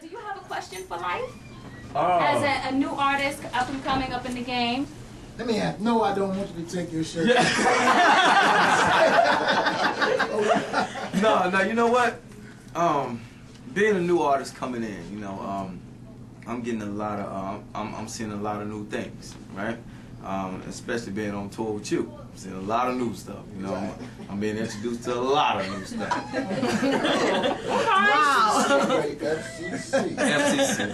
Do you have a question for Lyfe? As a new artist, up and coming up in the game? Let me ask. No, I don't want you to take your shirt. No, you know what? Being a new artist coming in, you know, I'm getting a lot of, I'm seeing a lot of new things, right? Especially being on tour with you. I'm seeing a lot of new stuff, you know. I'm being introduced to a lot of new stuff. Wow. FCC.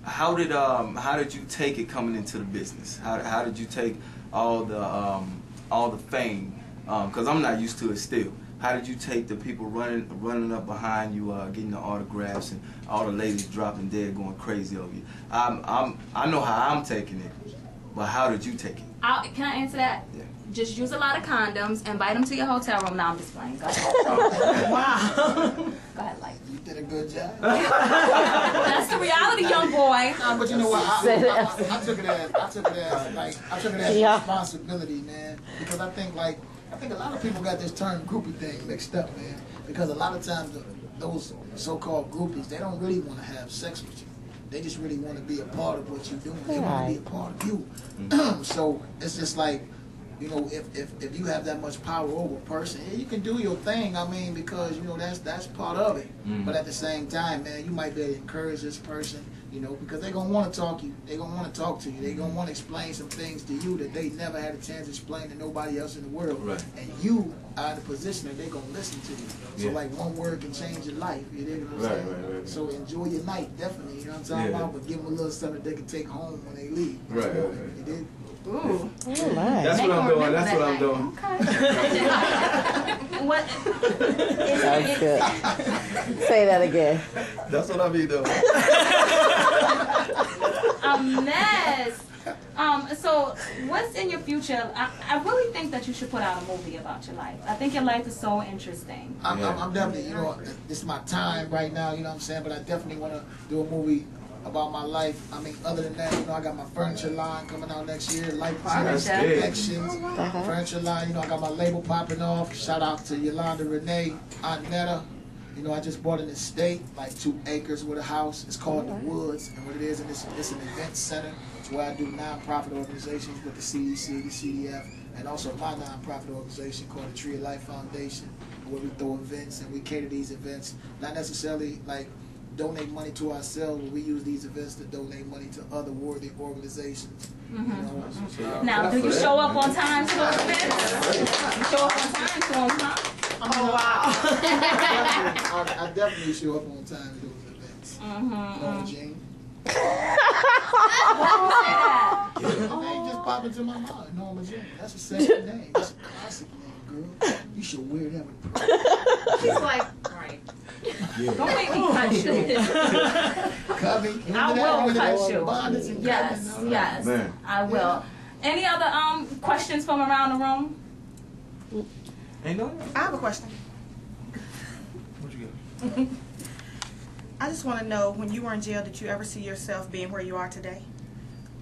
How did you take it coming into the business? How did you take all the fame? Because I'm not used to it still. How did you take the people running up behind you, getting the autographs, and all the ladies dropping dead, going crazy over you? I know how I'm taking it, but how did you take it? Can I answer that? Yeah. Just use a lot of condoms. Invite them to your hotel room. Now I'm just playing. Go ahead. Wow. Go ahead, Lyfe. You did a good job. That's the reality, young boy. But you know what? I took it as responsibility, man. Because I think a lot of people got this term groupie thing mixed up, man. Because a lot of times those so-called groupies, they don't really want to have sex with you. They just really want to be a part of what you're doing. They want to be a part of you. So it's just like, you know, if you have that much power over a person, yeah, you can do your thing. I mean, because you know that's part of it. But at the same time, man, you might be able to encourage this person, you know, because they're gonna want to talk to you. They're gonna want to talk to you. They're gonna want to explain some things to you that they never had a chance to explain to nobody else in the world. Right. And you are in a position that they're gonna listen to you. So like one word can change your life. You know what I'm saying? Right. So enjoy your night, definitely. You know what I'm talking about? But give them a little something that they can take home when they leave. Right. You did? Ooh. That's what I'm doing. That's what I'm doing. Okay. What? That's good. Say that again. That's what I be doing. A mess. So what's in your future? I really think that you should put out a movie about your life. I think your life is so interesting. I'm definitely, you know, this is my time right now, you know what I'm saying? But I definitely want to do a movie about my life. I mean, other than that, you know, I got my furniture line coming out next year, Lyfe Collections, furniture line. You know, I got my label popping off. Shout out to Yolanda Renee, Aunt Netta. You know, I just bought an estate, like 2 acres with a house. It's called The Woods, and what it is, it's an event center. It's where I do nonprofit organizations with the CDC, the CDF, and also my nonprofit organization called the Tree of Life Foundation, where we throw events and we cater these events, not necessarily like donate money to ourselves, but we use these events to donate money to other worthy organizations. You know? Now, do you show up on time to those events? You show up on time to them, huh? Oh, wow. I definitely show up on time to those events. Norma Jean. Why do you say that? The name just popped into my mind. Norma Jean. That's a sexy name. That's a classic name, girl. You should wear that with pride. She's like, right. Don't make me cut you. Cubby. I will cut you. Yes, yes, Man. I will. Any other questions from around the room? Ain't no. I have a question. What you got? I just want to know, when you were in jail, did you ever see yourself being where you are today?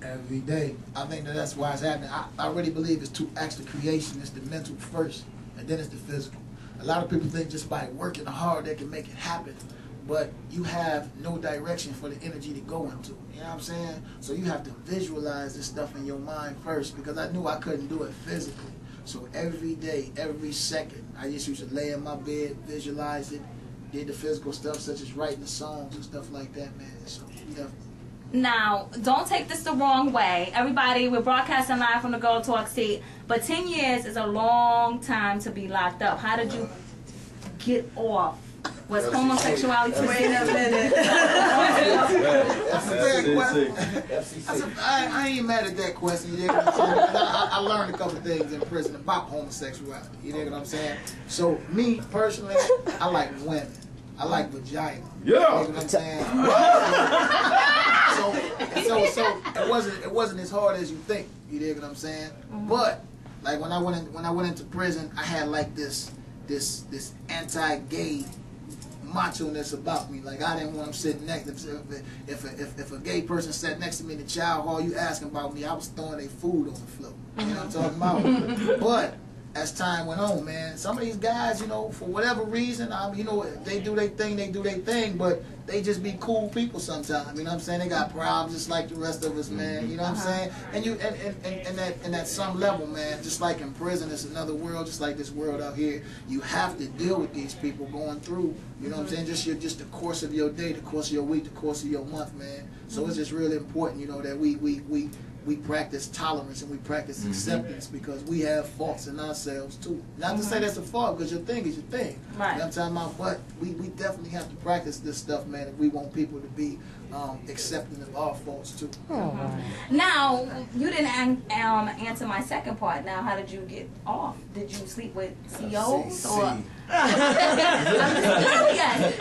Every day. I think that's why it's happening. I really believe it's 2 acts of creation. It's the mental first, and then it's the physical. A lot of people think just by working hard they can make it happen, but you have no direction for the energy to go into. You know what I'm saying? So you have to visualize this stuff in your mind first, because I knew I couldn't do it physically. So every day, every second, I just used to lay in my bed, visualize it, did the physical stuff such as writing the songs and stuff like that, man. So definitely. Now, don't take this the wrong way. Everybody, we're broadcasting live from the Girl Talk seat, but 10 years is a long time to be locked up. How did you get off? Was homosexuality too? Wait a minute. That's a fair question. I ain't mad at that question. You know what I'm saying? I learned a couple of things in prison about homosexuality. You know what I'm saying? So me personally, I like women. I like vagina. Yeah. You know what I'm saying? So it wasn't as hard as you think. You know what I'm saying? But like when I went into prison, I had like this anti-gay macho-ness about me. Like I didn't want them sitting next to me. If a gay person sat next to me in the chow hall, you asking about me, I was throwing their food on the floor. You know what I'm talking about? But as time went on, man, some of these guys, you know, for whatever reason, you know, they do their thing, but they just be cool people sometimes. You know what I'm saying? They got problems just like the rest of us, man. You know what I'm saying? And you and at some level, man, just like in prison, it's another world, just like this world out here. You have to deal with these people going through. You know what I'm saying? Just the course of your day, the course of your week, the course of your month, man. So it's just really important, you know, that we practice tolerance and we practice acceptance, because we have faults in ourselves too. Not to say that's a fault, because your thing is your thing. Right. You know what I'm talking about? But we definitely have to practice this stuff, man, if we want people to be accepting of our faults too. Now, you didn't answer my second part. Now, how did you get off? Did you sleep with COs or?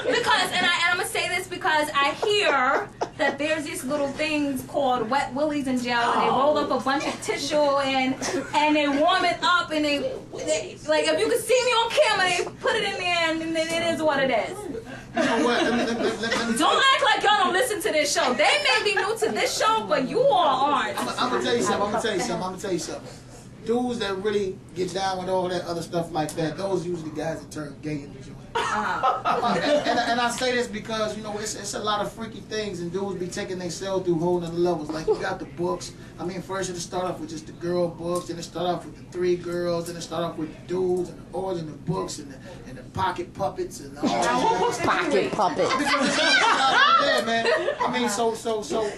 Because, and I'm gonna say this because I hear that there's these little things called wet willies in jail, and they roll up a bunch of tissue and they warm it up, and they like, if you could see me on camera, they put it in there, and it is what it is. You know what? Don't act like y'all don't listen to this show. They may be new to this show, but you all aren't. I'm gonna tell you something. Dudes that really get down with all that other stuff like that, those usually guys that turn gay in the joint. And I say this because, you know, it's a lot of freaky things, and dudes be taking themselves through whole nother levels. Like, you got the books. I mean, first it'll start off with just the girl books, then it start off with the 3 girls, then it start off with the dudes and the boys and the books and the pocket puppets and all that. Pocket puppets. Yeah, man. I mean, so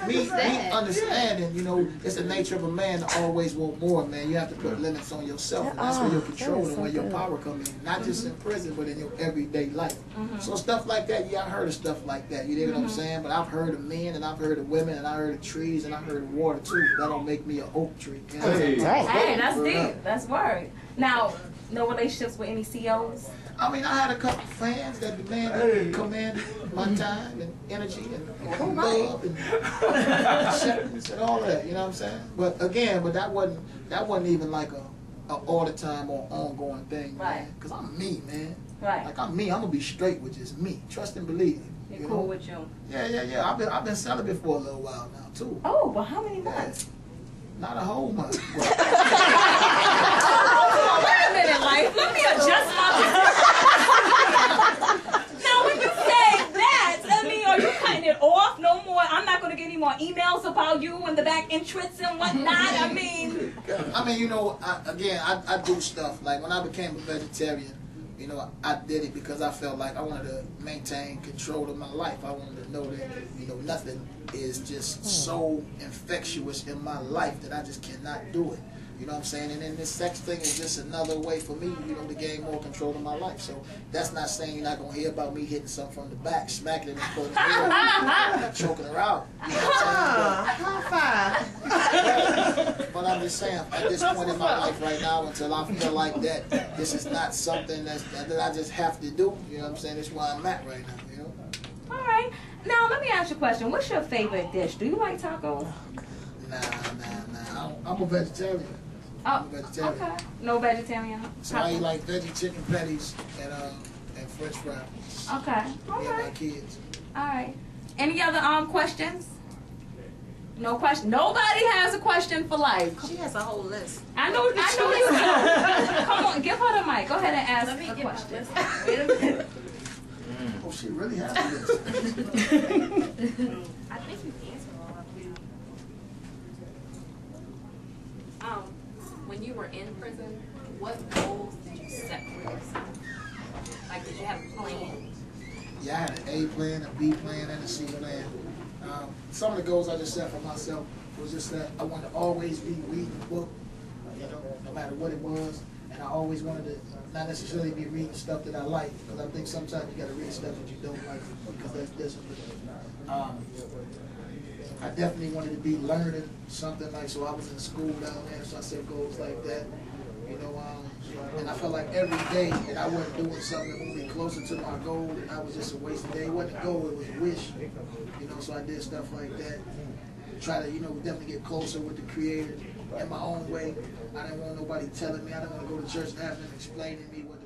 me understanding, you know, it's the nature of a man to always want more, man. You have to put limits on yourself, and that's where your control and where your power comes in. Not just in prison, but in your everyday life. So stuff like that, yeah, I heard of stuff like that. You know what I'm saying? But I've heard of men, and I've heard of women, and I heard of trees, and I heard of water too. That don't make me an oak tree. You know? Hey, that's deep. That's word. Now, no relationships with any COs? I mean, I had a couple fans that demanded command my time and energy and love and acceptance and all that. You know what I'm saying? But again, that wasn't even like a all the time or ongoing thing, man. Because I'm me, man. Right. Like, I'm me. I'm gonna be straight with just me. Trust and believe. You're cool with you. Yeah. I've been celibate for a little while now too. Oh, but how many months? Not a whole month. Wait a minute, Lyfe. Let me adjust my. Now, when you say that, I mean, are you cutting it off? No more. I'm not going to get any more emails about you and the back entrance and whatnot. I mean, you know, I do stuff like when I became a vegetarian. You know, I did it because I felt like I wanted to maintain control of my life. I wanted to know that, you know, nothing is just so infectious in my life that I just cannot do it. You know what I'm saying? And then this sex thing is just another way for me, you know, to gain more control of my life. So that's not saying you're not going to hear about me hitting something from the back, smacking it in front of her, choking her out. You know what I'm saying? But I'm just saying, at this point in my life right now, until I feel like that, this is not something that I just have to do. You know what I'm saying? That's where I'm at right now, you know? All right. Now, let me ask you a question. What's your favorite dish? Do you like tacos? Nah. I'm a vegetarian. Oh, okay. No vegetarian? So I eat like veggie chicken patties and French fries. Okay. All Me right. and my kids. All right. Any other questions? No question. Nobody has a question for Lyfe. She has a whole list. I know you do. Come on, give her the mic. Go ahead and ask a question. Wait a minute. Oh, she really has this. I think you answered all of them. When you were in prison, what goals did you set for yourself? Like, did you have a plan? Yeah, I had an A plan, a B plan, and a C plan. Some of the goals I just set for myself was just that I wanted to always be reading a book, you know, no matter what it was. And I always wanted to not necessarily be reading stuff that I like, because I think sometimes you got to read stuff that you don't like, because that's discipline. I definitely wanted to be learning something, like, so I was in school down there, so I set goals like that, you know, and I felt like every day that I wasn't doing something that moved me closer to my goal, and I was just a wasted day. It wasn't a goal, it was a wish, you know, so I did stuff like that. Try to, you know, definitely get closer with the Creator in my own way. I didn't want nobody telling me. I didn't want to go to church and have them explaining to me what